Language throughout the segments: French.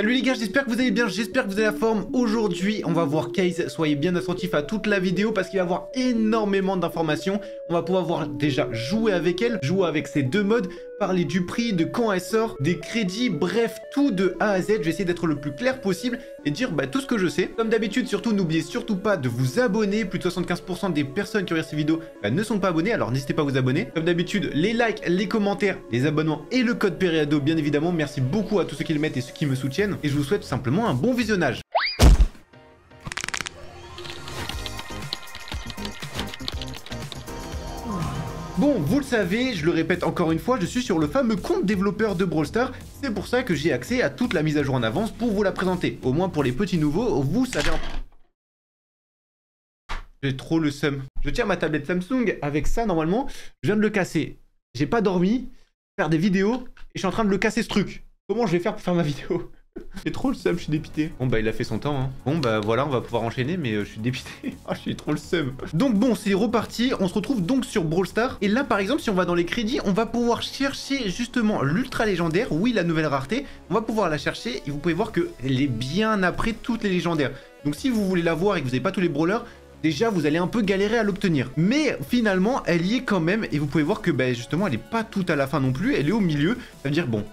Salut les gars, j'espère que vous allez bien, j'espère que vous avez la forme. Aujourd'hui, on va voir Kaze, soyez bien attentifs à toute la vidéo parce qu'il va y avoir énormément d'informations. On va pouvoir voir déjà jouer avec elle, jouer avec ses deux modes, parler du prix, de quand elle sort, des crédits, bref, tout de A à Z. Je vais essayer d'être le plus clair possible et dire tout ce que je sais. Comme d'habitude, surtout, n'oubliez surtout pas de vous abonner. Plus de 75% des personnes qui regardent ces vidéos ne sont pas abonnées, alors n'hésitez pas à vous abonner. Comme d'habitude, les likes, les commentaires, les abonnements et le code Periado, bien évidemment. Merci beaucoup à tous ceux qui le mettent et ceux qui me soutiennent. Et je vous souhaite tout simplement un bon visionnage. Bon, vous le savez, je le répète encore une fois, je suis sur le fameux compte développeur de Brawl Stars. C'est pour ça que j'ai accès à toute la mise à jour en avance pour vous la présenter. Au moins pour les petits nouveaux, vous savez... J'ai trop le seum. Je tiens ma tablette Samsung avec ça normalement. Je viens de le casser. J'ai pas dormi, faire des vidéos et je suis en train de le casser ce truc. Comment je vais faire pour faire ma vidéo? J'ai trop le seum, je suis dépité. Bon il a fait son temps hein. Bon voilà, on va pouvoir enchaîner mais je suis dépité. Oh, je suis trop le seum. Donc bon, c'est reparti, on se retrouve donc sur Brawl Stars. Et là par exemple, si on va dans les crédits, on va pouvoir chercher justement l'ultra légendaire. Oui, la nouvelle rareté, on va pouvoir la chercher et vous pouvez voir qu'elle est bien après toutes les légendaires. Donc si vous voulez la voir et que vous n'avez pas tous les brawlers, déjà vous allez un peu galérer à l'obtenir. Mais finalement, elle y est quand même et vous pouvez voir que justement, elle n'est pas tout à la fin non plus, elle est au milieu. Ça veut dire bon...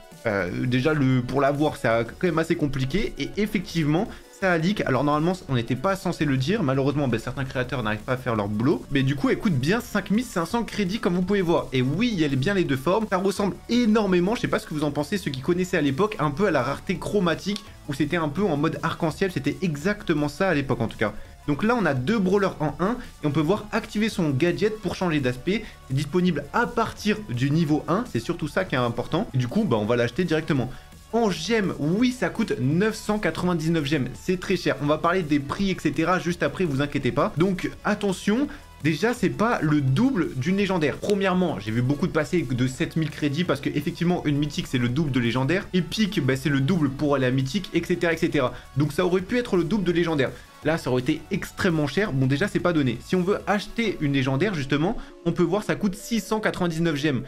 déjà pour l'avoir c'est quand même assez compliqué et effectivement ça a leak. Alors normalement on n'était pas censé le dire, malheureusement certains créateurs n'arrivent pas à faire leur boulot, mais du coup elle coûte bien 5500 crédits comme vous pouvez voir. Et oui, il y a bien les deux formes, ça ressemble énormément, je sais pas ce que vous en pensez, ceux qui connaissaient à l'époque, un peu à la rareté chromatique où c'était un peu en mode arc-en-ciel, c'était exactement ça à l'époque en tout cas. Donc là, on a deux brawlers en 1 et on peut voir activer son gadget pour changer d'aspect. C'est disponible à partir du niveau 1, c'est surtout ça qui est important. Et du coup, on va l'acheter directement. En gemmes, oui, ça coûte 999 gemmes, c'est très cher. On va parler des prix, etc. juste après, vous inquiétez pas. Donc attention, déjà, c'est pas le double d'une légendaire. Premièrement, j'ai vu beaucoup de passer de 7000 crédits parce que effectivement une mythique, c'est le double de légendaire. Épique, c'est le double pour aller à mythique, etc., etc. Donc ça aurait pu être le double de légendaire. Là, ça aurait été extrêmement cher. Bon, déjà, c'est pas donné. Si on veut acheter une légendaire, justement, on peut voir ça coûte 699 gemmes.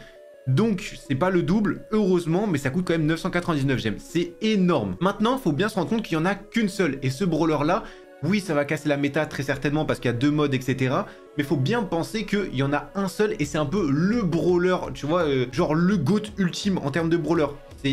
Donc, c'est pas le double, heureusement, mais ça coûte quand même 999 gemmes. C'est énorme. Maintenant, il faut bien se rendre compte qu'il n'y en a qu'une seule. Et ce brawler-là, oui, ça va casser la méta très certainement parce qu'il y a deux modes, etc. Mais il faut bien penser qu'il y en a un seul et c'est un peu le brawler, tu vois, genre le GOAT ultime en termes de brawler.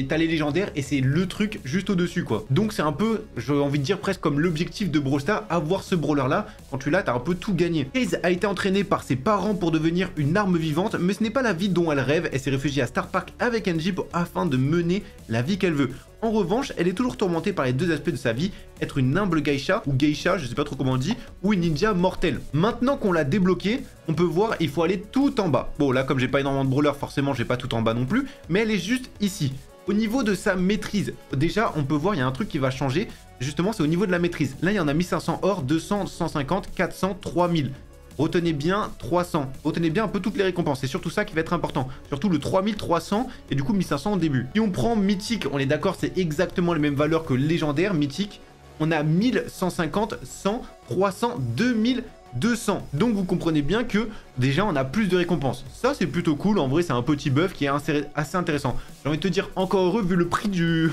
T'as les légendaires et c'est le truc juste au-dessus, quoi. Donc c'est un peu, j'ai envie de dire presque comme l'objectif de Brawl Stars, avoir ce brawler-là. Quand tu l'as, t'as un peu tout gagné. Kaze a été entraînée par ses parents pour devenir une arme vivante, mais ce n'est pas la vie dont elle rêve. Elle s'est réfugiée à Star Park avec Angie afin de mener la vie qu'elle veut. En revanche, elle est toujours tourmentée par les deux aspects de sa vie, être une humble geisha, ou geisha, je sais pas trop comment on dit, ou une ninja mortelle. Maintenant qu'on l'a débloquée, on peut voir, il faut aller tout en bas. Bon, là, comme j'ai pas énormément de brawlers, forcément, j'ai pas tout en bas non plus, mais elle est juste ici. Au niveau de sa maîtrise, déjà, on peut voir, il y a un truc qui va changer, justement, c'est au niveau de la maîtrise. Là, il y en a 1500 or, 200, 150, 400, 3000. Retenez bien 300. Retenez bien un peu toutes les récompenses. C'est surtout ça qui va être important. Surtout le 3300 et du coup 1500 au début. Si on prend mythique, on est d'accord, c'est exactement les mêmes valeurs que légendaire. Mythique, on a 1150, 100, 300, 2200. Donc vous comprenez bien que déjà on a plus de récompenses. Ça c'est plutôt cool. En vrai c'est un petit buff qui est assez intéressant. J'ai envie de te dire encore heureux vu le prix du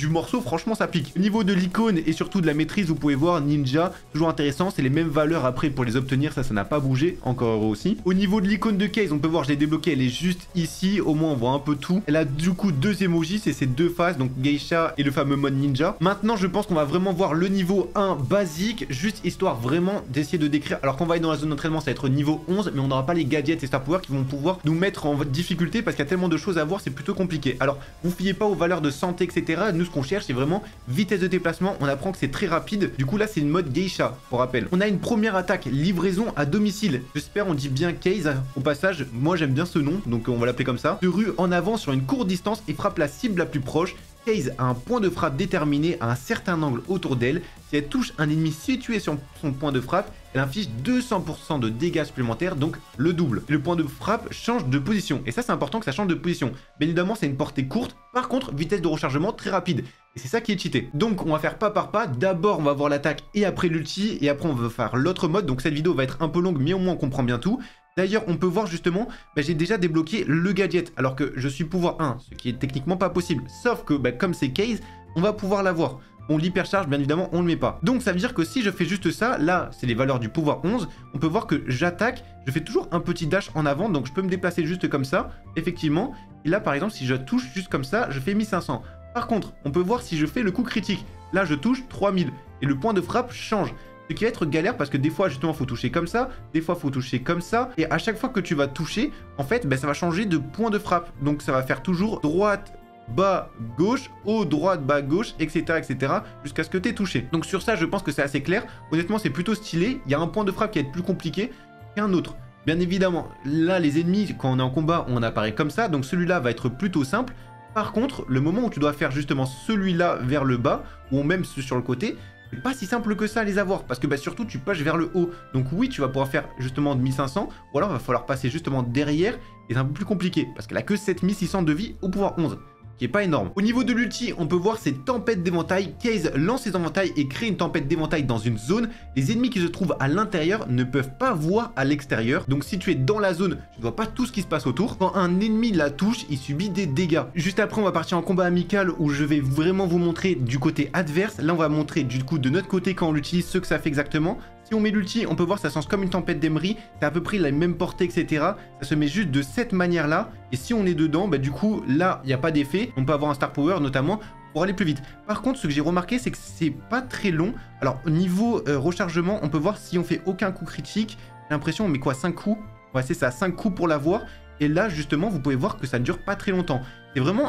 morceau. Franchement ça pique. Au niveau de l'icône et surtout de la maîtrise, vous pouvez voir ninja. Toujours intéressant. C'est les mêmes valeurs après pour les obtenir. Ça n'a pas bougé. Encore heureux aussi. Au niveau de l'icône de Kaze, on peut voir je l'ai débloqué. Elle est juste ici. Au moins on voit un peu tout. Elle a du coup deux emojis. C'est ces deux faces. Donc geisha et le fameux mode ninja. Maintenant je pense qu'on va vraiment voir le niveau 1 basique. Juste histoire vraiment d'essayer de décrire. Alors qu'on va aller dans la zone d'entraînement ça va être niveau 11. Mais on n'aura pas les gadgets et star power qui vont pouvoir nous mettre en difficulté parce qu'il y a tellement de choses à voir, c'est plutôt compliqué. Alors, vous fiez pas aux valeurs de santé, etc. Nous, ce qu'on cherche, c'est vraiment vitesse de déplacement. On apprend que c'est très rapide. Du coup, là, c'est une mode geisha, pour rappel. On a une première attaque, livraison à domicile. J'espère, on dit bien Kaze. Au passage, moi, j'aime bien ce nom, donc on va l'appeler comme ça. Se rue en avant sur une courte distance et frappe la cible la plus proche. Kaze a un point de frappe déterminé à un certain angle autour d'elle. Si elle touche un ennemi situé sur son point de frappe, elle inflige 200% de dégâts supplémentaires, donc le double. Et le point de frappe change de position. Et ça, c'est important que ça change de position. Bien évidemment, c'est une portée courte. Par contre, vitesse de rechargement très rapide. Et c'est ça qui est cheaté. Donc, on va faire pas par pas. D'abord, on va voir l'attaque et après l'ulti. Et après, on va faire l'autre mode. Donc, cette vidéo va être un peu longue, mais au moins, on comprend bien tout. D'ailleurs, on peut voir justement, j'ai déjà débloqué le gadget, alors que je suis pouvoir 1, ce qui est techniquement pas possible. Sauf que, comme c'est Kaze, on va pouvoir l'avoir. Bon, l'hypercharge, bien évidemment, on ne le met pas. Donc ça veut dire que si je fais juste ça, là, c'est les valeurs du pouvoir 11, on peut voir que j'attaque, je fais toujours un petit dash en avant, donc je peux me déplacer juste comme ça, effectivement. Et là, par exemple, si je touche juste comme ça, je fais 1500. Par contre, on peut voir si je fais le coup critique. Là, je touche 3000, et le point de frappe change. Ce qui va être galère parce que des fois, justement, il faut toucher comme ça, des fois, il faut toucher comme ça, et à chaque fois que tu vas toucher, en fait, ben, ça va changer de point de frappe. Donc ça va faire toujours droite, bas, gauche, haut, droite, bas, gauche, etc. etc. jusqu'à ce que tu aies touché. Donc sur ça, je pense que c'est assez clair. Honnêtement, c'est plutôt stylé. Il y a un point de frappe qui va être plus compliqué qu'un autre. Bien évidemment, là, les ennemis, quand on est en combat, on apparaît comme ça. Donc celui-là va être plutôt simple. Par contre, le moment où tu dois faire justement celui-là vers le bas, ou même ceux sur le côté, c'est pas si simple que ça à les avoir, parce que bah, surtout tu pushes vers le haut. Donc oui, tu vas pouvoir faire justement de 1500, ou alors il va falloir passer justement derrière, et c'est un peu plus compliqué, parce qu'elle a que 7600 de vie au pouvoir 11. Qui est pas énorme. Au niveau de l'ulti, on peut voir ces tempêtes d'éventail. Case lance ses éventails et crée une tempête d'éventail dans une zone. Les ennemis qui se trouvent à l'intérieur ne peuvent pas voir à l'extérieur. Donc si tu es dans la zone, tu ne vois pas tout ce qui se passe autour. Quand un ennemi la touche, il subit des dégâts. Juste après, on va partir en combat amical où je vais vraiment vous montrer du côté adverse. Là, on va montrer du coup de notre côté quand on l'utilise ce que ça fait exactement. Si on met l'ulti, on peut voir ça se lance comme une tempête d'Emery, c'est à peu près la même portée, etc. Ça se met juste de cette manière-là, et si on est dedans, bah du coup, là, il n'y a pas d'effet. On peut avoir un Star Power, notamment, pour aller plus vite. Par contre, ce que j'ai remarqué, c'est que c'est pas très long. Alors, au niveau rechargement, on peut voir si on fait aucun coup critique. J'ai l'impression, on met quoi, 5 coups? Ouais, c'est ça, 5 coups pour l'avoir. Et là, justement, vous pouvez voir que ça ne dure pas très longtemps. C'est vraiment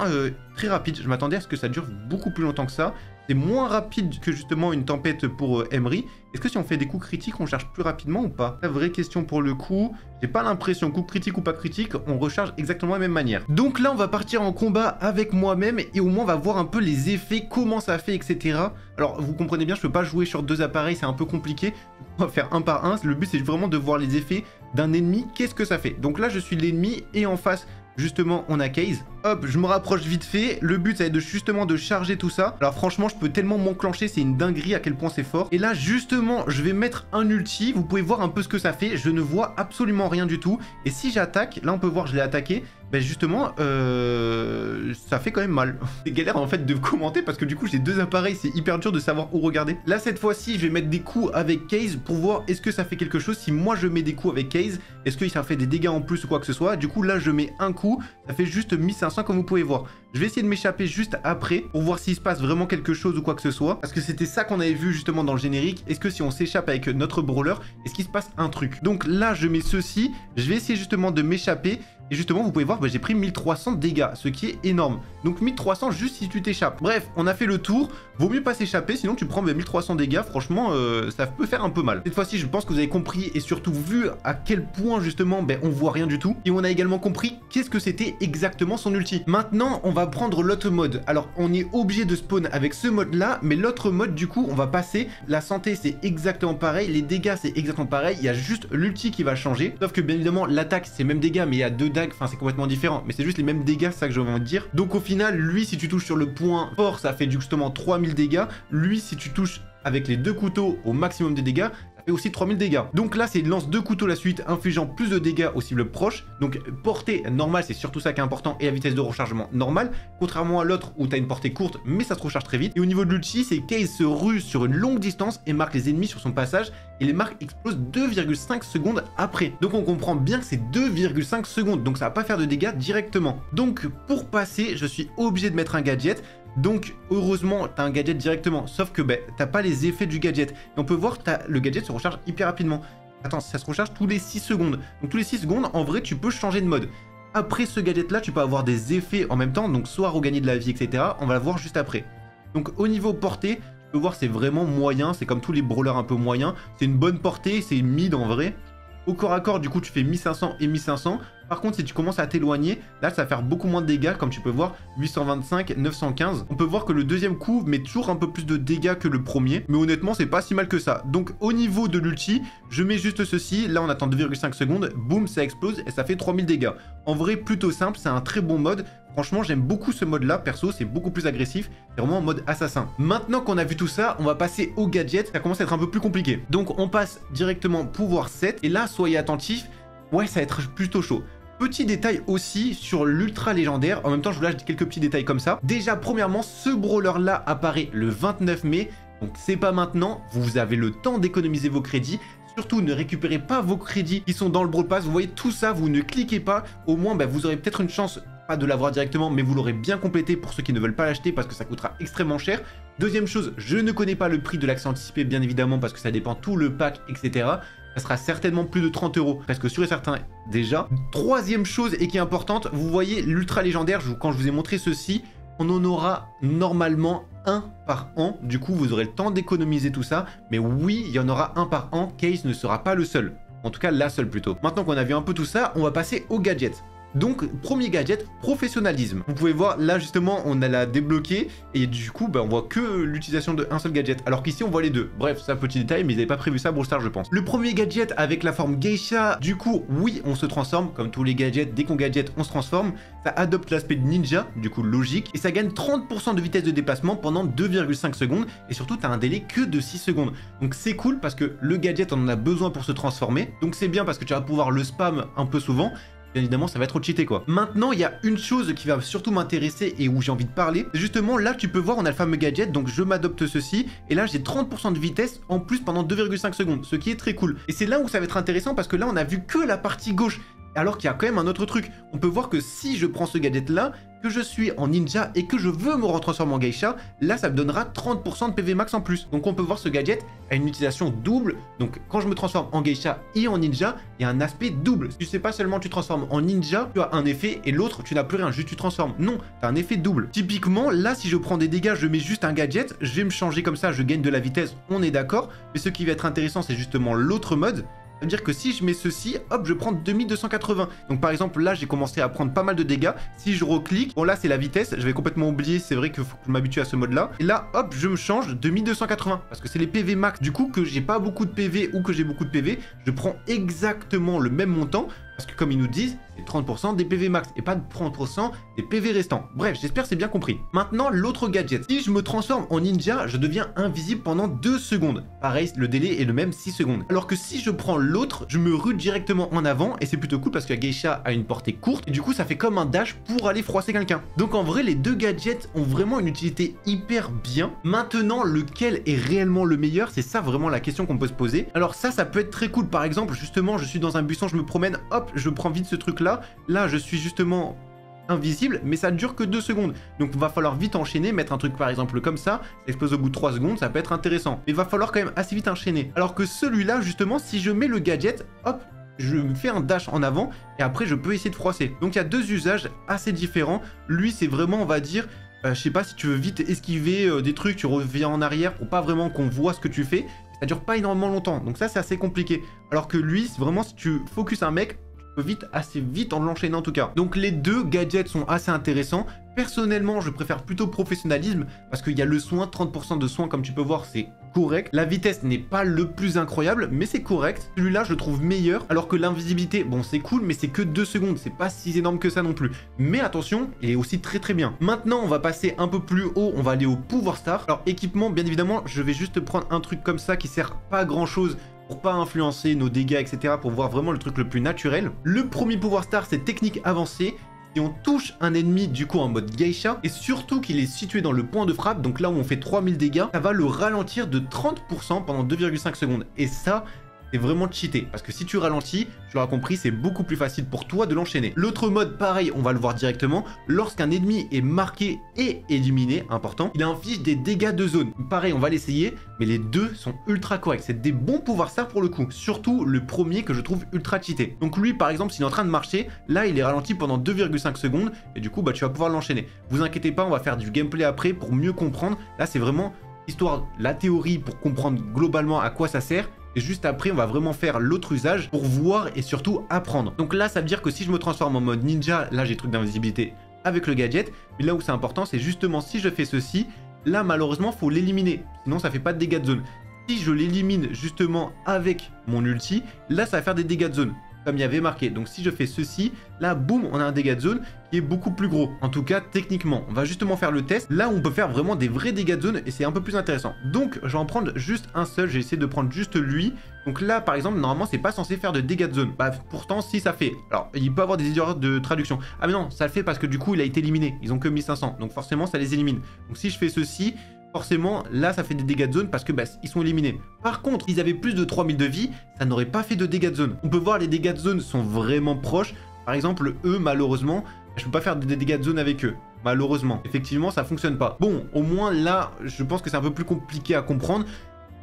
très rapide. Je m'attendais à ce que ça dure beaucoup plus longtemps que ça. C'est moins rapide que justement une tempête pour Emery. Est-ce que si on fait des coups critiques, on charge plus rapidement ou pas? La vraie question pour le coup. J'ai pas l'impression, coup critique ou pas critique, on recharge exactement de la même manière. Donc là, on va partir en combat avec moi-même et au moins on va voir un peu les effets, comment ça fait, etc. Alors, vous comprenez bien, je peux pas jouer sur deux appareils, c'est un peu compliqué. On va faire un par un. Le but, c'est vraiment de voir les effets d'un ennemi. Qu'est-ce que ça fait? Donc là, je suis l'ennemi et en face, justement, on a Case. Hop, je me rapproche vite fait. Le but, ça va être justement de charger tout ça. Alors franchement, je peux tellement m'enclencher, c'est une dinguerie à quel point c'est fort. Et là, justement, je vais mettre un ulti. Vous pouvez voir un peu ce que ça fait. Je ne vois absolument rien du tout. Et si j'attaque, là, on peut voir, je l'ai attaqué. Ben justement, ça fait quand même mal. C'est galère en fait de commenter parce que du coup, j'ai deux appareils. C'est hyper dur de savoir où regarder. Là, cette fois-ci, je vais mettre des coups avec Case pour voir est-ce que ça fait quelque chose. Si moi, je mets des coups avec Case, est-ce que ça fait des dégâts en plus ou quoi que ce soit. Du coup, là, je mets un coup. Ça fait juste 1500 comme vous pouvez voir. Je vais essayer de m'échapper juste après pour voir s'il se passe vraiment quelque chose ou quoi que ce soit. Parce que c'était ça qu'on avait vu justement dans le générique. Est-ce que si on s'échappe avec notre brawler, est-ce qu'il se passe un truc? Donc là, je mets ceci. Je vais essayer justement de m'échapper. Et justement, vous pouvez voir, bah, j'ai pris 1300 dégâts, ce qui est énorme. Donc 1300 juste si tu t'échappes. Bref, on a fait le tour. Vaut mieux pas s'échapper, sinon tu prends 1300 dégâts. Franchement, ça peut faire un peu mal. Cette fois-ci, je pense que vous avez compris et surtout vu à quel point justement, on voit rien du tout. Et on a également compris qu'est-ce que c'était exactement son ulti. Maintenant, on va prendre l'autre mode. Alors, on est obligé de spawn avec ce mode-là, mais l'autre mode, du coup, on va passer. La santé, c'est exactement pareil. Les dégâts, c'est exactement pareil. Il y a juste l'ulti qui va changer. Sauf que bien évidemment, l'attaque, c'est même dégâts, mais il y a deux dagues. Enfin, c'est complètement différent. Mais c'est juste les mêmes dégâts, c'est ça que j'ai envie de dire. Donc, au final, lui, si tu touches sur le point fort, ça fait justement 3000 dégâts. Lui, si tu touches avec les deux couteaux au maximum de dégâts, ça fait aussi 3000 dégâts. Donc là, c'est lance deux couteaux la suite, infligeant plus de dégâts aux cibles proches. Donc portée normale, c'est surtout ça qui est important, et la vitesse de rechargement normale. Contrairement à l'autre où tu as une portée courte, mais ça se recharge très vite. Et au niveau de l'ulti, c'est Case se ruse sur une longue distance et marque les ennemis sur son passage. Et les marques explosent 2,5 secondes après. Donc on comprend bien que c'est 2,5 secondes. Donc ça va pas faire de dégâts directement. Donc pour passer, je suis obligé de mettre un gadget. Donc heureusement t'as un gadget directement, sauf que t'as pas les effets du gadget. Et on peut voir que le gadget se recharge hyper rapidement. Attends, ça se recharge tous les 6 secondes. Donc tous les 6 secondes, en vrai tu peux changer de mode. Après ce gadget là, tu peux avoir des effets en même temps, donc soit regagner de la vie, etc. On va la voir juste après. Donc au niveau portée, tu peux voir c'est vraiment moyen, c'est comme tous les brawlers un peu moyens. C'est une bonne portée, c'est mid en vrai. Au corps à corps, du coup, tu fais 1500 et 1500. Par contre, si tu commences à t'éloigner, là, ça va faire beaucoup moins de dégâts, comme tu peux voir, 825, 915. On peut voir que le deuxième coup met toujours un peu plus de dégâts que le premier, mais honnêtement, c'est pas si mal que ça. Donc, au niveau de l'ulti, je mets juste ceci. Là, on attend 2,5 secondes. Boum, ça explose et ça fait 3000 dégâts. En vrai, plutôt simple, c'est un très bon mode. Franchement, j'aime beaucoup ce mode-là, perso, c'est beaucoup plus agressif. C'est vraiment en mode assassin. Maintenant qu'on a vu tout ça, on va passer au gadget. Ça commence à être un peu plus compliqué. Donc, on passe directement pouvoir 7. Et là, soyez attentifs. Ouais, ça va être plutôt chaud. Petit détail aussi sur l'ultra légendaire, en même temps je vous lâche quelques petits détails comme ça. Déjà premièrement, ce brawler là apparaît le 29 mai, donc c'est pas maintenant, vous avez le temps d'économiser vos crédits. Surtout, ne récupérez pas vos crédits qui sont dans le Brawl Pass. Vous voyez tout ça, vous ne cliquez pas. Au moins, vous aurez peut-être une chance, pas de l'avoir directement, mais vous l'aurez bien complété pour ceux qui ne veulent pas l'acheter parce que ça coûtera extrêmement cher. Deuxième chose, je ne connais pas le prix de l'accès anticipé, bien évidemment, parce que ça dépend tout le pack, etc. Ça sera certainement plus de 30 €, presque sûr et certain déjà. Troisième chose et qui est importante, vous voyez l'ultra légendaire, quand je vous ai montré ceci, on en aura normalement un par an. Du coup, vous aurez le temps d'économiser tout ça. Mais oui, il y en aura un par an. Case ne sera pas le seul. En tout cas, la seule plutôt. Maintenant qu'on a vu un peu tout ça, on va passer aux gadgets. Donc, premier gadget, professionnalisme. Vous pouvez voir, là, justement, on a la débloquée. Et du coup, on voit que l'utilisation d'un seul gadget. Alors qu'ici, on voit les deux. Bref, c'est un petit détail, mais ils n'avaient pas prévu ça, Brawl Stars, je pense. Le premier gadget avec la forme geisha, du coup, oui, on se transforme. Comme tous les gadgets, dès qu'on gadget, on se transforme. Ça adopte l'aspect de ninja, du coup, logique. Et ça gagne 30% de vitesse de déplacement pendant 2,5 secondes. Et surtout, tu as un délai que de 6 secondes. Donc, c'est cool parce que le gadget, on en a besoin pour se transformer. Donc, c'est bien parce que tu vas pouvoir le spam un peu souvent. Bien évidemment, ça va être cheaté quoi. Maintenant, il y a une chose qui va surtout m'intéresser et où j'ai envie de parler. C'est justement là, tu peux voir, on a le fameux gadget. Donc, je m'adopte ceci. Et là, j'ai 30% de vitesse en plus pendant 2,5 secondes. Ce qui est très cool. Et c'est là où ça va être intéressant parce que là, on a vu que la partie gauche. Alors qu'il y a quand même un autre truc. On peut voir que si je prends ce gadget là, que je suis en ninja et que je veux me retransformer en geisha, là ça me donnera 30% de PV max en plus. Donc on peut voir ce gadget a une utilisation double. Donc quand je me transforme en geisha et en ninja, il y a un aspect double. Tu sais pas seulement tu transformes en ninja, tu as un effet et l'autre tu n'as plus rien, juste tu transformes. Non, tu as un effet double. Typiquement là si je prends des dégâts, je mets juste un gadget, je vais me changer comme ça, je gagne de la vitesse, on est d'accord. Mais ce qui va être intéressant c'est justement l'autre mode. Ça veut dire que si je mets ceci, hop, je prends 2280. Donc par exemple, là, j'ai commencé à prendre pas mal de dégâts. Si je reclique, bon là, c'est la vitesse. Je vais complètement oublier, c'est vrai qu'il faut que je m'habitue à ce mode-là. Et là, hop, je me change de 1280. Parce que c'est les PV max. Du coup, que j'ai pas beaucoup de PV ou que j'ai beaucoup de PV, je prends exactement le même montant. Parce que comme ils nous disent, c'est 30% des PV max et pas de 30% des PV restants. Bref, j'espère que c'est bien compris. Maintenant, l'autre gadget. Si je me transforme en ninja, je deviens invisible pendant 2 secondes. Pareil, le délai est le même 6 secondes. Alors que si je prends l'autre, je me rue directement en avant et c'est plutôt cool parce que la geisha a une portée courte et du coup, ça fait comme un dash pour aller froisser quelqu'un. Donc en vrai, les deux gadgets ont vraiment une utilité hyper bien. Maintenant, lequel est réellement le meilleur? C'est ça vraiment la question qu'on peut se poser. Alors ça peut être très cool. Par exemple, justement, je suis dans un buisson, je me promène, hop, je prends vite ce truc là. Là, je suis justement invisible, mais ça dure que 2 secondes. Donc, il va falloir vite enchaîner, mettre un truc par exemple comme ça explose au bout de 3 secondes, ça peut être intéressant. Mais il va falloir quand même assez vite enchaîner. Alors que celui-là, justement, si je mets le gadget, hop, je me fais un dash en avant et après, je peux essayer de froisser. Donc, il y a deux usages assez différents. Lui, c'est vraiment, on va dire, je sais pas, si tu veux vite esquiver des trucs, tu reviens en arrière pour pas vraiment qu'on voit ce que tu fais. Ça dure pas énormément longtemps. Donc ça, c'est assez compliqué. Alors que lui, vraiment, si tu focuses un mec, vite, assez vite en l'enchaînant en tout cas. Donc les deux gadgets sont assez intéressants. Personnellement, je préfère plutôt professionnalisme parce qu'il y a le soin, 30% de soin comme tu peux voir, c'est correct. La vitesse n'est pas le plus incroyable, mais c'est correct. Celui-là, je le trouve meilleur, alors que l'invisibilité, bon, c'est cool, mais c'est que 2 secondes. C'est pas si énorme que ça non plus. Mais attention, il est aussi très très bien. Maintenant, on va passer un peu plus haut, on va aller au pouvoir star. Alors, équipement, bien évidemment, je vais juste prendre un truc comme ça qui sert pas à grand chose pour pas influencer nos dégâts, etc. pour voir vraiment le truc le plus naturel. Le premier pouvoir star, c'est technique avancée. Si on touche un ennemi du coup en mode geisha, et surtout qu'il est situé dans le point de frappe, donc là où on fait 3000 dégâts, ça va le ralentir de 30% pendant 2,5 secondes. Et ça, c'est vraiment cheaté. Parce que si tu ralentis, tu l'auras compris, c'est beaucoup plus facile pour toi de l'enchaîner. L'autre mode, pareil, on va le voir directement. Lorsqu'un ennemi est marqué et éliminé, important, il inflige des dégâts de zone. Pareil, on va l'essayer, mais les deux sont ultra corrects. C'est des bons pouvoirs stars pour le coup. Surtout le premier que je trouve ultra cheaté. Donc lui, par exemple, s'il est en train de marcher, là, il est ralenti pendant 2,5 secondes. Et du coup, tu vas pouvoir l'enchaîner. Vous inquiétez pas, on va faire du gameplay après pour mieux comprendre. Là, c'est vraiment histoire, la théorie pour comprendre globalement à quoi ça sert. Et juste après, on va vraiment faire l'autre usage pour voir et surtout apprendre. Donc là, ça veut dire que si je me transforme en mode ninja, là, j'ai le truc d'invisibilité avec le gadget. Mais là où c'est important, c'est justement si je fais ceci, là, malheureusement, il faut l'éliminer. Sinon, ça fait pas de dégâts de zone. Si je l'élimine justement avec mon ulti, là, ça va faire des dégâts de zone. comme il y avait marqué. Donc si je fais ceci, là, boum, on a un dégât de zone qui est beaucoup plus gros. En tout cas, techniquement. On va justement faire le test. Là, on peut faire vraiment des vrais dégâts de zone et c'est un peu plus intéressant. Donc, je vais en prendre juste un seul. J'ai essayé de prendre juste lui. Donc là, par exemple, normalement, c'est pas censé faire de dégâts de zone. Bah, pourtant, si ça fait. Alors, il peut avoir des erreurs de traduction. Ah, mais non, ça le fait parce que du coup, il a été éliminé. Ils ont que 1500. Donc forcément, ça les élimine. Donc si je fais ceci, forcément, là, ça fait des dégâts de zone parce que bah, ils sont éliminés. Par contre, s'ils avaient plus de 3000 de vie, ça n'aurait pas fait de dégâts de zone. On peut voir les dégâts de zone sont vraiment proches. Par exemple, eux, malheureusement, je peux pas faire des dégâts de zone avec eux. Malheureusement. Effectivement, ça fonctionne pas. Bon, au moins là, je pense que c'est un peu plus compliqué à comprendre.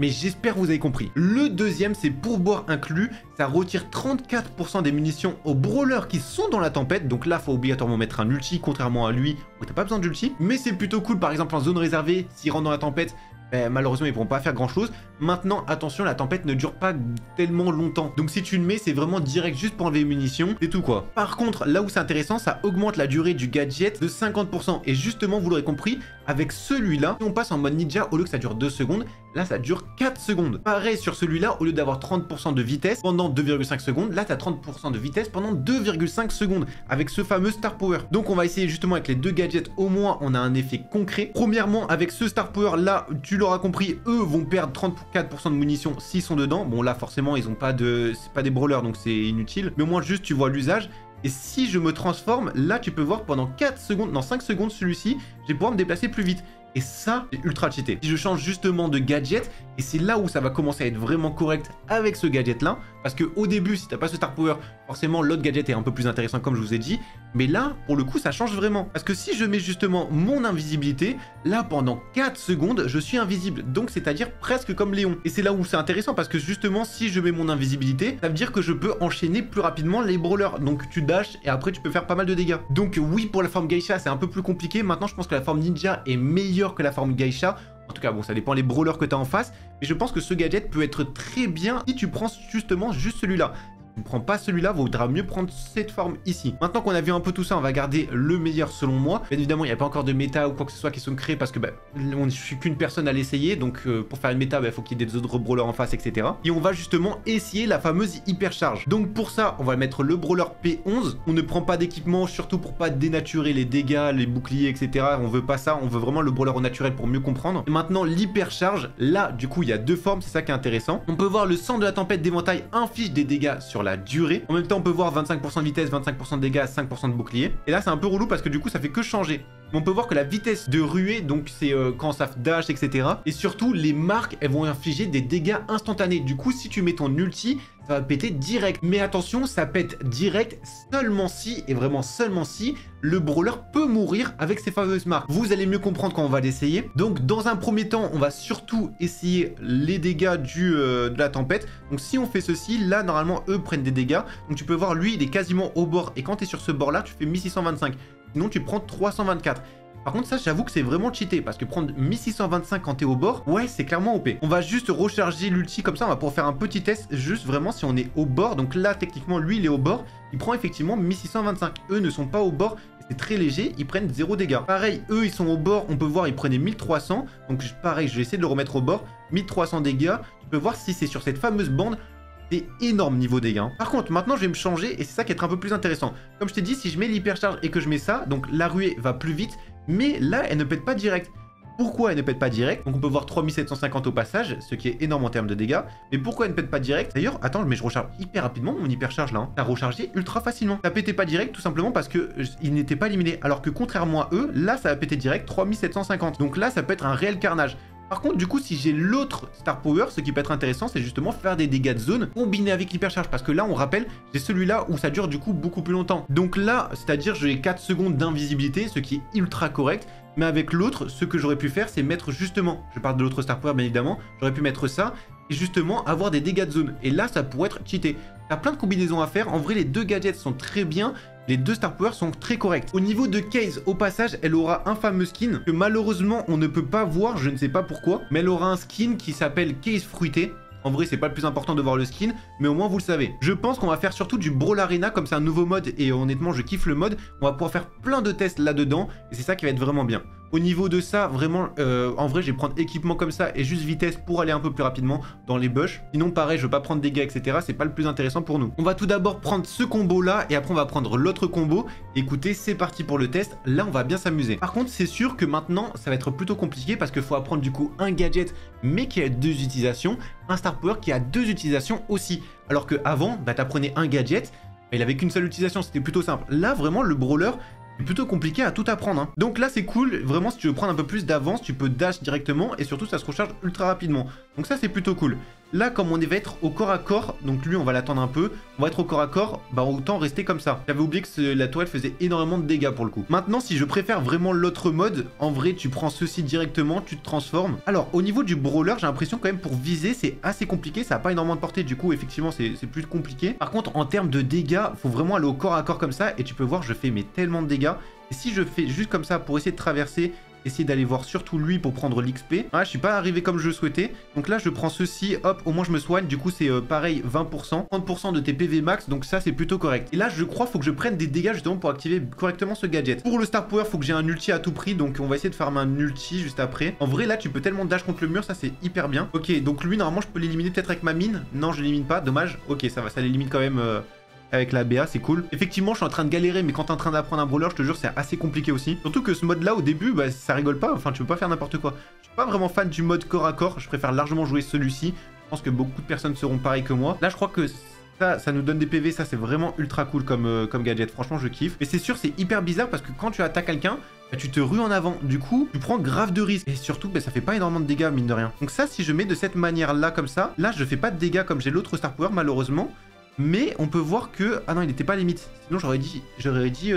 Mais j'espère que vous avez compris. Le deuxième, c'est pourboire inclus. Ça retire 34% des munitions aux brawlers qui sont dans la tempête. Donc là, il faut obligatoirement mettre un ulti, contrairement à lui, où t'as pas besoin d'ulti. Mais c'est plutôt cool, par exemple, en zone réservée, s'ils rentrent dans la tempête, malheureusement, ils pourront pas faire grand chose. Maintenant, attention, la tempête ne dure pas tellement longtemps. Donc si tu le mets, c'est vraiment direct juste pour enlever les munitions. C'est tout quoi. Par contre, là où c'est intéressant, ça augmente la durée du gadget de 50%. Et justement, vous l'aurez compris, avec celui-là, si on passe en mode ninja, au lieu que ça dure 2 secondes, là ça dure 4 secondes. Pareil sur celui-là, au lieu d'avoir 30% de vitesse pendant 2,5 secondes, là tu as 30% de vitesse pendant 2,5 secondes avec ce fameux Star Power. Donc on va essayer justement avec les deux gadgets, au moins on a un effet concret. Premièrement, avec ce Star Power là, tu l'auras compris, eux vont perdre 34% de munitions s'ils sont dedans. Bon là forcément ils ont pas de... c'est pas des brawlers donc c'est inutile. Mais au moins juste tu vois l'usage. Et si je me transforme, là tu peux voir pendant 4 secondes, non 5 secondes celui-ci, je vais pouvoir me déplacer plus vite. Et ça, c'est ultra cheaté. Si je change justement de gadget, et c'est là où ça va commencer à être vraiment correct avec ce gadget-là, parce que au début, si t'as pas ce Star Power, forcément l'autre gadget est un peu plus intéressant comme je vous ai dit, mais là, pour le coup, ça change vraiment. Parce que si je mets justement mon invisibilité, là, pendant 4 secondes, je suis invisible. Donc, c'est-à-dire presque comme Léon. Et c'est là où c'est intéressant, parce que justement, si je mets mon invisibilité, ça veut dire que je peux enchaîner plus rapidement les brawlers. Donc, tu dashes, et après, tu peux faire pas mal de dégâts. Donc, oui, pour la forme Geisha, c'est un peu plus compliqué. Maintenant, je pense que la forme Ninja est meilleure que la forme Geisha. En tout cas, bon, ça dépend les brawlers que tu as en face. Mais je pense que ce gadget peut être très bien si tu prends justement juste celui-là. Si tu ne prends pas celui-là, vaudra mieux prendre cette forme ici. Maintenant qu'on a vu un peu tout ça, on va garder le meilleur selon moi. Bien évidemment, il n'y a pas encore de méta ou quoi que ce soit qui sont créés parce que on ne suis qu'une personne à l'essayer. Donc pour faire une méta, il faut qu'il y ait des autres brawlers en face, etc. Et on va justement essayer la fameuse hypercharge. Donc pour ça, on va mettre le brawler P11. On ne prend pas d'équipement, surtout pour pas dénaturer les dégâts, les boucliers, etc. On veut pas ça, on veut vraiment le brawler au naturel pour mieux comprendre. Et maintenant, l'hypercharge, là, du coup, il y a deux formes, c'est ça qui est intéressant. On peut voir le sang de la tempête d'éventail inflige des dégâts sur la durée. En même temps, on peut voir 25% de vitesse, 25% de dégâts, 5% de bouclier. Et là, c'est un peu relou parce que du coup, ça fait que changer. Mais on peut voir que la vitesse de ruée, donc c'est quand ça dash, etc. Et surtout, les marques, elles vont infliger des dégâts instantanés. Du coup, si tu mets ton ulti, ça va péter direct. Mais attention, ça pète direct seulement si, et vraiment seulement si, le brawler peut mourir avec ces fameuses marques. Vous allez mieux comprendre quand on va l'essayer. Donc, dans un premier temps, on va surtout essayer les dégâts de la tempête. Donc, si on fait ceci, là, normalement, eux prennent des dégâts. Donc, tu peux voir, lui, il est quasiment au bord. Et quand tu es sur ce bord-là, tu fais 1625. Sinon, tu prends 324. Par contre, ça, j'avoue que c'est vraiment cheaté, parce que prendre 1625 quand t'es au bord, ouais, c'est clairement OP. On va juste recharger l'ulti comme ça, on va pouvoir faire un petit test, juste vraiment si on est au bord. Donc là, techniquement, lui, il est au bord, il prend effectivement 1625. Eux ne sont pas au bord, c'est très léger, ils prennent 0 dégâts. Pareil, eux, ils sont au bord, on peut voir, ils prenaient 1300. Donc pareil, je vais essayer de le remettre au bord, 1300 dégâts. Tu peux voir si c'est sur cette fameuse bande. C'est énorme niveau dégâts. Par contre, maintenant, je vais me changer et c'est ça qui va être un peu plus intéressant. Comme je t'ai dit, si je mets l'hypercharge et que je mets ça, donc la ruée va plus vite, mais là, elle ne pète pas direct. Pourquoi elle ne pète pas direct? Donc on peut voir 3750 au passage, ce qui est énorme en termes de dégâts. Mais pourquoi elle ne pète pas direct? D'ailleurs, attends, mais je recharge hyper rapidement mon hypercharge là. Ça a rechargé ultra facilement. Ça pétait pas direct tout simplement parce que il n'était pas éliminé. Alors que contrairement à eux, là, ça va péter direct 3750. Donc là, ça peut être un réel carnage. Par contre, du coup, si j'ai l'autre Star Power, ce qui peut être intéressant, c'est justement faire des dégâts de zone combinés avec l'hypercharge. Parce que là, on rappelle, j'ai celui-là où ça dure du coup beaucoup plus longtemps. Donc là, c'est-à-dire j'ai 4 secondes d'invisibilité, ce qui est ultra correct. Mais avec l'autre, ce que j'aurais pu faire, c'est mettre justement, je parle de l'autre Star Power bien évidemment, j'aurais pu mettre ça et justement avoir des dégâts de zone. Et là, ça pourrait être cheaté. T'as plein de combinaisons à faire. En vrai, les deux gadgets sont très bien. Les deux Star Power sont très corrects. Au niveau de Case, au passage, elle aura un fameux skin que malheureusement, on ne peut pas voir, je ne sais pas pourquoi. Mais elle aura un skin qui s'appelle Case Fruité. En vrai, c'est pas le plus important de voir le skin, mais au moins vous le savez. Je pense qu'on va faire surtout du Brawl Arena, comme c'est un nouveau mode, et honnêtement, je kiffe le mode. On va pouvoir faire plein de tests là-dedans, et c'est ça qui va être vraiment bien. Au niveau de ça, vraiment, en vrai, je vais prendre équipement comme ça et juste vitesse pour aller un peu plus rapidement dans les bush. Sinon, pareil, je veux pas prendre dégâts, etc. C'est pas le plus intéressant pour nous. On va tout d'abord prendre ce combo-là et après, on va prendre l'autre combo. Écoutez, c'est parti pour le test. Là, on va bien s'amuser. Par contre, c'est sûr que maintenant, ça va être plutôt compliqué parce qu'il faut apprendre du coup un gadget, mais qui a 2 utilisations, un Star Power qui a 2 utilisations aussi. Alors qu'avant, bah, t'apprenais un gadget, il avait qu'une seule utilisation, c'était plutôt simple. Là, vraiment, le brawler, c'est plutôt compliqué à tout apprendre. Hein. Donc là, c'est cool. Vraiment, si tu veux prendre un peu plus d'avance, tu peux dash directement et surtout, ça se recharge ultra rapidement. Donc ça, c'est plutôt cool. Là, comme on va être au corps à corps, donc lui, on va l'attendre un peu. On va être au corps à corps, bah autant rester comme ça. J'avais oublié que la tourelle faisait énormément de dégâts pour le coup. Maintenant, si je préfère vraiment l'autre mode, en vrai, tu prends ceci directement, tu te transformes. Alors, au niveau du brawler, j'ai l'impression quand même pour viser, c'est assez compliqué. Ça n'a pas énormément de portée, du coup, effectivement, c'est plus compliqué. Par contre, en termes de dégâts, faut vraiment aller au corps à corps comme ça. Et tu peux voir, je fais mais tellement de dégâts. Et si je fais juste comme ça pour essayer de traverser, essayer d'aller voir surtout lui pour prendre l'XP. Ah, je suis pas arrivé comme je souhaitais. Donc là, je prends ceci, hop, au moins je me soigne. Du coup, c'est pareil, 20%, 30% de tes PV max. Donc ça, c'est plutôt correct. Et là, je crois, faut que je prenne des dégâts justement pour activer correctement ce gadget. Pour le Star Power, faut que j'ai un ulti à tout prix. Donc on va essayer de farmer un ulti juste après. En vrai, là, tu peux tellement dash contre le mur, ça c'est hyper bien. Ok, donc lui, normalement, je peux l'éliminer peut-être avec ma mine. Non, je l'élimine pas, dommage. Ok, ça va, ça l'élimine quand même... avec la BA, c'est cool. Effectivement, je suis en train de galérer, mais quand t'es en train d'apprendre un brawler, je te jure, c'est assez compliqué aussi. Surtout que ce mode-là, au début, bah, ça rigole pas. Enfin, tu peux pas faire n'importe quoi. Je suis pas vraiment fan du mode corps à corps. Je préfère largement jouer celui-ci. Je pense que beaucoup de personnes seront pareilles que moi. Là, je crois que ça nous donne des PV. Ça, c'est vraiment ultra cool comme gadget. Franchement, je kiffe. Mais c'est sûr, c'est hyper bizarre parce que quand tu attaques quelqu'un, bah, tu te rues en avant. Du coup, tu prends grave de risques. Et surtout, bah, ça fait pas énormément de dégâts, mine de rien. Donc ça, si je mets de cette manière-là, comme ça, là, je fais pas de dégâts comme j'ai l'autre Star Power, malheureusement. Mais on peut voir que... Ah non, il n'était pas limite. Sinon, j'aurais dit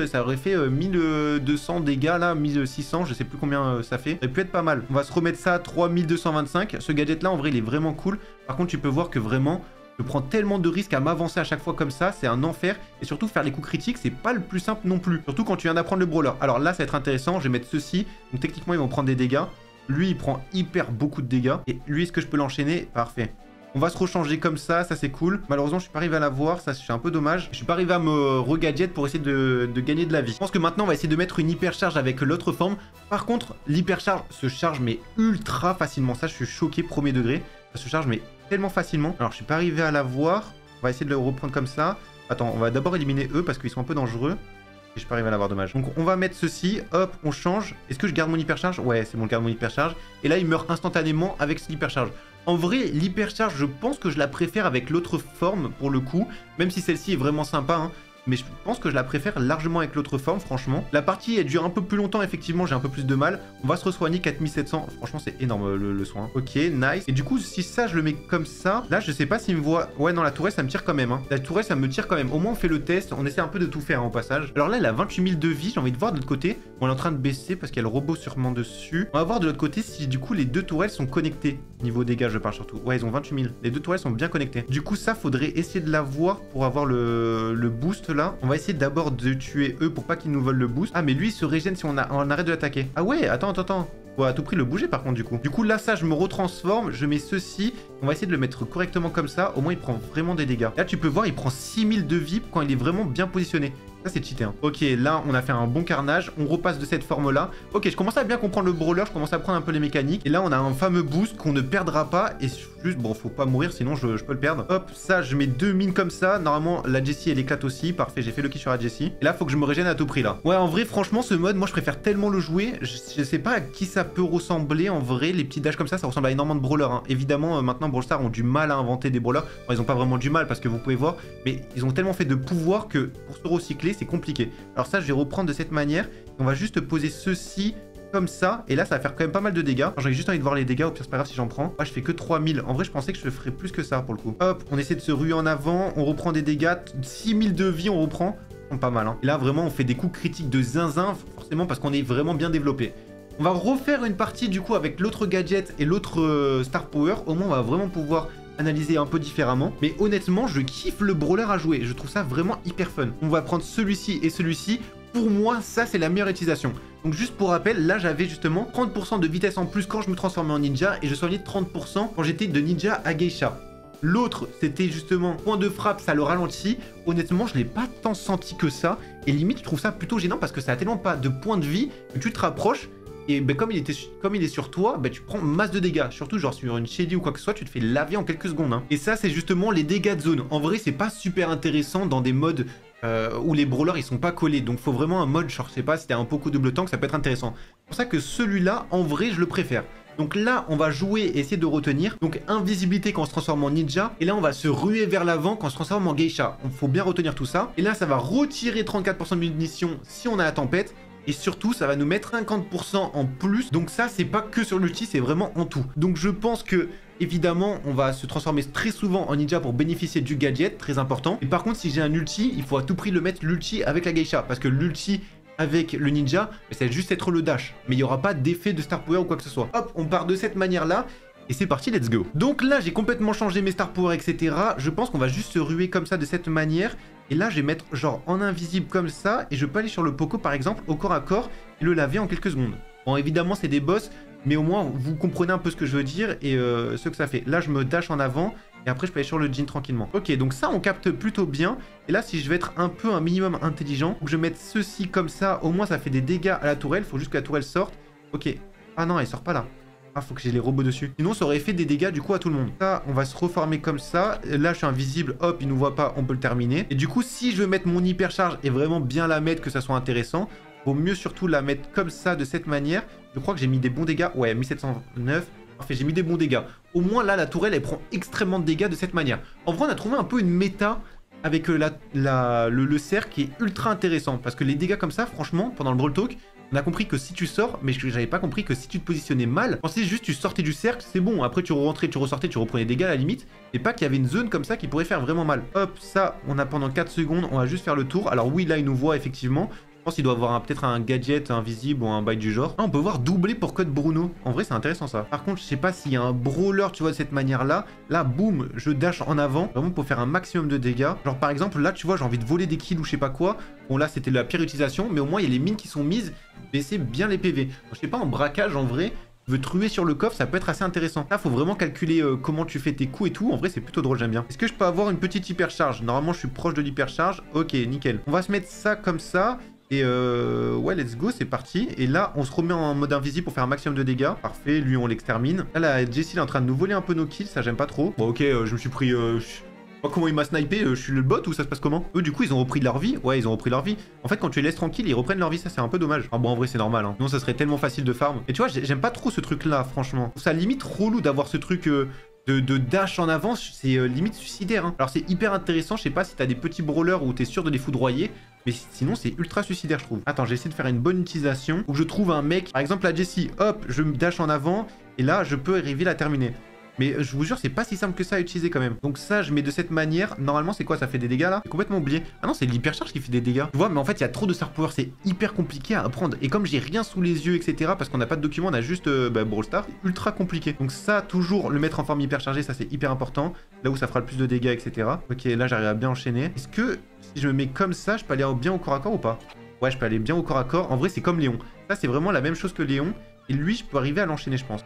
ça aurait fait 1200 dégâts, là, 1600, je sais plus combien ça fait. Ça aurait pu être pas mal. On va se remettre ça à 3225. Ce gadget-là, en vrai, il est vraiment cool. Par contre, tu peux voir que vraiment, je prends tellement de risques à m'avancer à chaque fois comme ça. C'est un enfer. Et surtout, faire les coups critiques, c'est pas le plus simple non plus. Surtout quand tu viens d'apprendre le brawler. Alors là, ça va être intéressant. Je vais mettre ceci. Donc techniquement, ils vont prendre des dégâts. Lui, il prend hyper beaucoup de dégâts. Et lui, est-ce que je peux l'enchaîner? Parfait. On va se rechanger comme ça c'est cool. Malheureusement, je suis pas arrivé à l'avoir, ça c'est un peu dommage. Je suis pas arrivé à me regadget pour essayer de gagner de la vie. Je pense que maintenant, on va essayer de mettre une hypercharge avec l'autre forme. Par contre, l'hypercharge se charge mais ultra facilement. Ça, je suis choqué, premier degré. Ça se charge mais tellement facilement. Alors, je suis pas arrivé à l'avoir. On va essayer de le reprendre comme ça. Attends, on va d'abord éliminer eux parce qu'ils sont un peu dangereux. Et je suis pas arrivé à l'avoir, dommage. Donc on va mettre ceci, hop, on change. Est-ce que je garde mon hypercharge? Ouais, c'est bon, je garde mon hypercharge. Et là, il meurt instantanément avec l'hypercharge. En vrai, l'hypercharge, je pense que je la préfère avec l'autre forme pour le coup. Même si celle-ci est vraiment sympa, hein. Mais je pense que je la préfère largement avec l'autre forme, franchement. La partie, elle dure un peu plus longtemps, effectivement, j'ai un peu plus de mal. On va se re-soigner 4700. Franchement, c'est énorme le soin. Ok, nice. Et du coup, si ça, je le mets comme ça, là, je sais pas s'il me voit... Ouais, non, la tourelle, ça me tire quand même. Hein. La tourelle, ça me tire quand même. Au moins, on fait le test. On essaie un peu de tout faire, hein, au passage. Alors là, elle a 28 000 de vie. J'ai envie de voir de l'autre côté. Bon, elle est en train de baisser parce qu'il y a le robot sûrement dessus. On va voir de l'autre côté si, du coup, les deux tourelles sont connectées. Niveau dégâts, je parle surtout. Ouais, ils ont 28 000. Les deux tourelles sont bien connectées. Du coup, ça, faudrait essayer de l'avoir pour avoir le boost, là. On va essayer d'abord de tuer eux pour pas qu'ils nous volent le boost. Ah, mais lui, il se régène si on arrête de l'attaquer. Ah ouais, attends. Faut à tout prix le bouger par contre du coup. Du coup là ça je me retransforme, je mets ceci. On va essayer de le mettre correctement comme ça. Au moins il prend vraiment des dégâts. Là tu peux voir il prend 6000 de vie quand il est vraiment bien positionné. Ça c'est cheaté hein. Ok là on a fait un bon carnage. On repasse de cette forme là. Ok je commence à bien comprendre le brawler. Je commence à prendre un peu les mécaniques. Et là on a un fameux boost qu'on ne perdra pas. Et juste bon faut pas mourir sinon je peux le perdre. Hop ça je mets deux mines comme ça. Normalement la Jessie elle éclate aussi. Parfait j'ai fait le kill sur la Jessie. Et là faut que je me régène à tout prix là. Ouais en vrai franchement ce mode moi je préfère tellement le jouer. Je sais pas à qui ça peut ressembler en vrai. Les petits dashs comme ça ressemble à énormément de brawlers hein. Évidemment maintenant Brawl Stars ont du mal à inventer des brawlers. Bon, ils ont pas vraiment du mal parce que vous pouvez voir. Mais ils ont tellement fait de pouvoir que pour se recycler c'est compliqué. Alors ça je vais reprendre de cette manière. On va juste poser ceci comme ça. Et là ça va faire quand même pas mal de dégâts. J'avais juste envie de voir les dégâts. Au pire c'est pas grave si j'en prends. Ah je fais que 3000. En vrai je pensais que je ferais plus que ça pour le coup. Hop on essaie de se ruer en avant. On reprend des dégâts. 6000 de vie on reprend. Pas mal hein. Et là vraiment on fait des coups critiques de zinzin. Forcément parce qu'on est vraiment bien développé. On va refaire une partie du coup avec l'autre gadget et l'autre Star Power. Au moins on va vraiment pouvoir analyser un peu différemment. Mais honnêtement je kiffe le brawler à jouer. Je trouve ça vraiment hyper fun. On va prendre celui-ci et celui-ci. Pour moi ça c'est la meilleure utilisation. Donc juste pour rappel là j'avais justement 30% de vitesse en plus quand je me transformais en ninja. Et je soignais 30% quand j'étais de ninja à geisha. L'autre, c'était justement point de frappe, ça le ralentit. Honnêtement, je l'ai pas tant senti que ça. Et limite, je trouve ça plutôt gênant parce que ça a tellement pas de points de vie que tu te rapproches Et ben, comme il est sur toi, ben, tu prends masse de dégâts. Surtout genre sur une Shady ou quoi que ce soit, tu te fais laver en quelques secondes. Hein. Et ça, c'est justement les dégâts de zone. En vrai, c'est pas super intéressant dans des modes où les brawlers ils sont pas collés. Donc faut vraiment un mode, genre je sais pas, si t'as un Poco double tank, ça peut être intéressant. C'est pour ça que celui-là, en vrai, je le préfère. Donc là, on va jouer et essayer de retenir. Donc invisibilité quand on se transforme en ninja. Et là, on va se ruer vers l'avant quand on se transforme en geisha. Il faut bien retenir tout ça. Et là, ça va retirer 34% de munitions si on a la tempête. Et surtout, ça va nous mettre 50% en plus. Donc ça, c'est pas que sur l'ulti, c'est vraiment en tout. Donc je pense que, évidemment, on va se transformer très souvent en ninja pour bénéficier du gadget, très important. Et par contre, si j'ai un ulti, il faut à tout prix le mettre l'ulti avec la geisha. Parce que l'ulti avec le ninja, ça va juste être le dash. Mais il n'y aura pas d'effet de star power ou quoi que ce soit. Hop, on part de cette manière-là. Et c'est parti, let's go. Donc là, j'ai complètement changé mes star power, etc. Je pense qu'on va juste se ruer comme ça, de cette manière. Et là, je vais mettre genre en invisible comme ça. Et je peux aller sur le Poco, par exemple, au corps à corps, et le laver en quelques secondes. Bon, évidemment, c'est des boss, mais au moins, vous comprenez un peu ce que je veux dire et ce que ça fait. Là, je me dash en avant. Et après, je peux aller sur le Jhin tranquillement. Ok, donc ça, on capte plutôt bien. Et là, si je vais être un minimum intelligent, faut que je mette ceci comme ça. Au moins, ça fait des dégâts à la tourelle. Faut juste que la tourelle sorte. Ok. Ah non, elle sort pas là. Ah, faut que j'ai les robots dessus. Sinon, ça aurait fait des dégâts du coup à tout le monde. Ça, on va se reformer comme ça. Là, je suis invisible. Hop, il nous voit pas. On peut le terminer. Et du coup, si je veux mettre mon hypercharge et vraiment bien la mettre, que ça soit intéressant, vaut mieux surtout la mettre comme ça, de cette manière. Je crois que j'ai mis des bons dégâts. Ouais, 1709. Parfait, j'ai mis des bons dégâts. Au moins, là, la tourelle, elle prend extrêmement de dégâts de cette manière. En vrai, on a trouvé un peu une méta avec le cercle qui est ultra intéressant. Parce que les dégâts comme ça, franchement, pendant le Brawl Talk, on a compris que si tu sors, mais j'avais pas compris que si tu te positionnais mal, pensez juste tu sortais du cercle, c'est bon. Après, tu rentrais, tu ressortais, tu reprenais des dégâts à la limite. Mais pas qu'il y avait une zone comme ça qui pourrait faire vraiment mal. Hop, ça, on a pendant 4 secondes, on va juste faire le tour. Alors oui, là, il nous voit effectivement. Je pense qu'il doit avoir peut-être un gadget invisible ou un bail du genre. Ah, on peut voir doubler pour code Bruno. En vrai, c'est intéressant ça. Par contre, je sais pas s'il y a un brawler, tu vois, de cette manière-là. Là, boum, je dash en avant. Vraiment pour faire un maximum de dégâts. Genre, par exemple, là, tu vois, j'ai envie de voler des kills ou je sais pas quoi. Bon, là, c'était la pire utilisation. Mais au moins, il y a les mines qui sont mises. Baisser bien les PV. Donc, je sais pas, en braquage, en vrai, tu veux truer sur le coffre, ça peut être assez intéressant. Là, faut vraiment calculer comment tu fais tes coups et tout. En vrai, c'est plutôt drôle, j'aime bien. Est-ce que je peux avoir une petite hypercharge? Normalement, je suis proche de l'hypercharge. Ok, nickel. On va se mettre ça comme ça. Et ouais, let's go, c'est parti. Et là, on se remet en mode invisible pour faire un maximum de dégâts. Parfait, lui, on l'extermine. Là, la Jessie, elle est en train de nous voler un peu nos kills, ça, j'aime pas trop. Bon, ok, je me suis pris... je sais pas comment il m'a snipé, je suis le bot ou ça se passe comment? Eux, du coup, ils ont repris de leur vie. Ouais, ils ont repris leur vie. En fait, quand tu les laisses tranquilles, ils reprennent leur vie, ça, c'est un peu dommage. Ah bon, en vrai, c'est normal, hein. Sinon, ça serait tellement facile de farm. Et tu vois, j'aime pas trop ce truc-là, franchement. Ça limite relou d'avoir ce truc... De dash en avant, c'est limite suicidaire. Hein. Alors c'est hyper intéressant, je sais pas si t'as des petits brawlers où t'es sûr de les foudroyer, mais sinon c'est ultra suicidaire je trouve. Attends, j'essaie de faire une bonne utilisation, où je trouve un mec, par exemple la Jessie, hop, je me dash en avant, et là je peux arriver à la terminer. Mais je vous jure, c'est pas si simple que ça à utiliser quand même. Donc ça, je mets de cette manière. Normalement, c'est quoi? Ça fait des dégâts là? J'ai complètement oublié. Ah non, c'est l'hypercharge qui fait des dégâts. Tu vois, mais en fait, il y a trop de star power. C'est hyper compliqué à apprendre. Et comme j'ai rien sous les yeux, etc., parce qu'on n'a pas de document, on a juste Brawl Stars, c'est ultra compliqué. Donc ça, toujours le mettre en forme hyper chargée, ça c'est hyper important. Là où ça fera le plus de dégâts, etc. Ok, là, j'arrive à bien enchaîner. Est-ce que si je me mets comme ça, je peux aller bien au corps à corps ou pas? Ouais, je peux aller bien au corps à corps. En vrai, c'est comme Léon. Ça, c'est vraiment la même chose que Léon. Et lui, je peux arriver à l'enchaîner, je pense.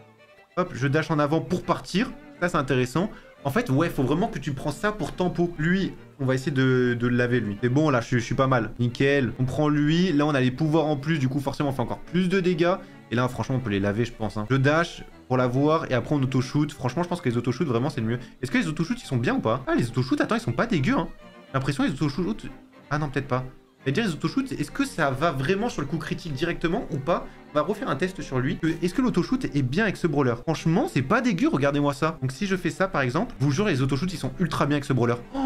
Hop, je dash en avant pour partir. Ça, c'est intéressant. En fait, ouais, faut vraiment que tu prends ça pour tempo. Lui, on va essayer de le laver, lui. C'est bon, là, je suis pas mal. Nickel. On prend lui. Là, on a les pouvoirs en plus. Du coup, forcément, on fait encore plus de dégâts. Et là, franchement, on peut les laver, je pense. Hein. Je dash pour l'avoir. Et après, on auto-shoot. Franchement, je pense que les auto-shoot, vraiment, c'est le mieux. Est-ce que les auto-shoot, ils sont bien ou pas? Ah, les auto-shoot, attends, ils sont pas dégueux, hein. J'ai l'impression, les auto-shoot... Ah non, peut-être pas. C'est-à-dire les autoshoots, est-ce que ça va vraiment sur le coup critique directement ou pas? On va refaire un test sur lui. Est-ce que l'autoshoot est bien avec ce brawler? Franchement, c'est pas dégueu, regardez-moi ça. Donc si je fais ça par exemple, je vous jure, les autoshoots, ils sont ultra bien avec ce brawler. Oh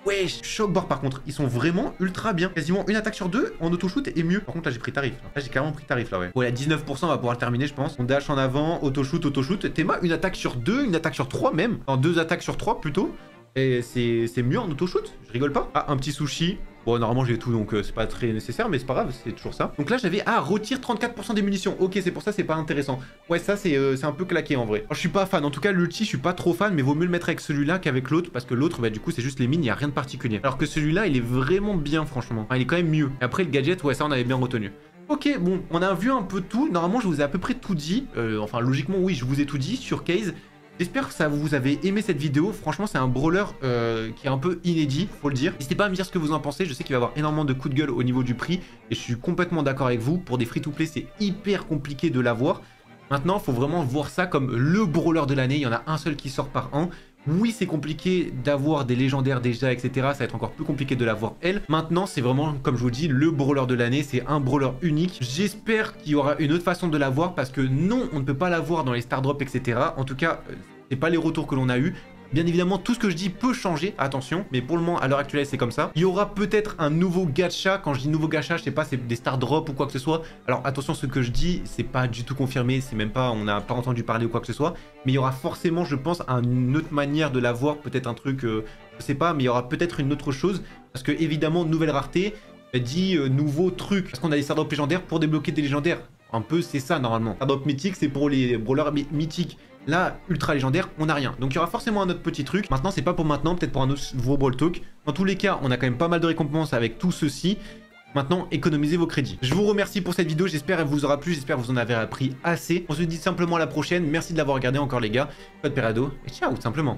ouais, Shockboard par contre, ils sont vraiment ultra bien. Quasiment une attaque sur deux en autoshoot est mieux. Par contre, là, j'ai pris tarif. Là, j'ai carrément pris tarif, là, ouais. Ouais, à 19%, on va pouvoir le terminer, je pense. On dash en avant, autoshoot, autoshoot. Théma, une attaque sur deux, une attaque sur trois même. En deux attaques sur trois plutôt. Et c'est mieux en autoshoot, je rigole pas. Ah, un petit sushi. Bon, normalement, j'ai tout, donc c'est pas très nécessaire, mais c'est pas grave, c'est toujours ça. Donc là, j'avais, retire 34% des munitions. Ok, c'est pour ça, c'est pas intéressant. Ouais, ça, c'est un peu claqué, en vrai. Alors, je suis pas fan. En tout cas, l'ulti, je suis pas trop fan, mais vaut mieux le mettre avec celui-là qu'avec l'autre, parce que l'autre, bah, du coup, c'est juste les mines, il y a rien de particulier. Alors que celui-là, il est vraiment bien, franchement. Enfin, il est quand même mieux. Et après, le gadget, ouais, ça, on avait bien retenu. Ok, bon, on a vu un peu tout. Normalement, je vous ai à peu près tout dit. Enfin, logiquement, oui, je vous ai tout dit sur Case. J'espère que vous avez aimé cette vidéo. Franchement, c'est un brawler qui est un peu inédit, faut le dire. N'hésitez pas à me dire ce que vous en pensez. Je sais qu'il va y avoir énormément de coups de gueule au niveau du prix. Et je suis complètement d'accord avec vous. Pour des free-to-play, c'est hyper compliqué de l'avoir. Maintenant, il faut vraiment voir ça comme le brawler de l'année. Il y en a un seul qui sort par an. Oui, c'est compliqué d'avoir des légendaires déjà, etc. Ça va être encore plus compliqué de l'avoir elle. Maintenant, c'est vraiment, comme je vous dis, le brawler de l'année. C'est un brawler unique. J'espère qu'il y aura une autre façon de l'avoir parce que non, on ne peut pas l'avoir dans les star drops, etc. En tout cas, c'est pas les retours que l'on a eu. Bien évidemment, tout ce que je dis peut changer, attention, mais pour le moment, à l'heure actuelle, c'est comme ça. Il y aura peut-être un nouveau gacha. Quand je dis nouveau gacha, je sais pas, c'est des star drops ou quoi que ce soit. Alors attention, ce que je dis, c'est pas du tout confirmé, c'est même pas, on n'a pas entendu parler ou quoi que ce soit. Mais il y aura forcément, je pense, une autre manière de l'avoir, peut-être un truc, je sais pas, mais il y aura peut-être une autre chose. Parce que évidemment, nouvelle rareté dit nouveau truc. Parce qu'on a des star drops légendaires pour débloquer des légendaires. Un peu, c'est ça normalement. Star drop mythique, c'est pour les brawlers mythiques. Là, ultra légendaire, on n'a rien. Donc il y aura forcément un autre petit truc. Maintenant, c'est pas pour maintenant, peut-être pour un nouveau Brawl Talk. Dans tous les cas, on a quand même pas mal de récompenses avec tout ceci. Maintenant, économisez vos crédits. Je vous remercie pour cette vidéo, j'espère qu'elle vous aura plu, j'espère que vous en avez appris assez. On se dit simplement à la prochaine, merci de l'avoir regardé encore les gars. Code Perado, et ciao, tout simplement.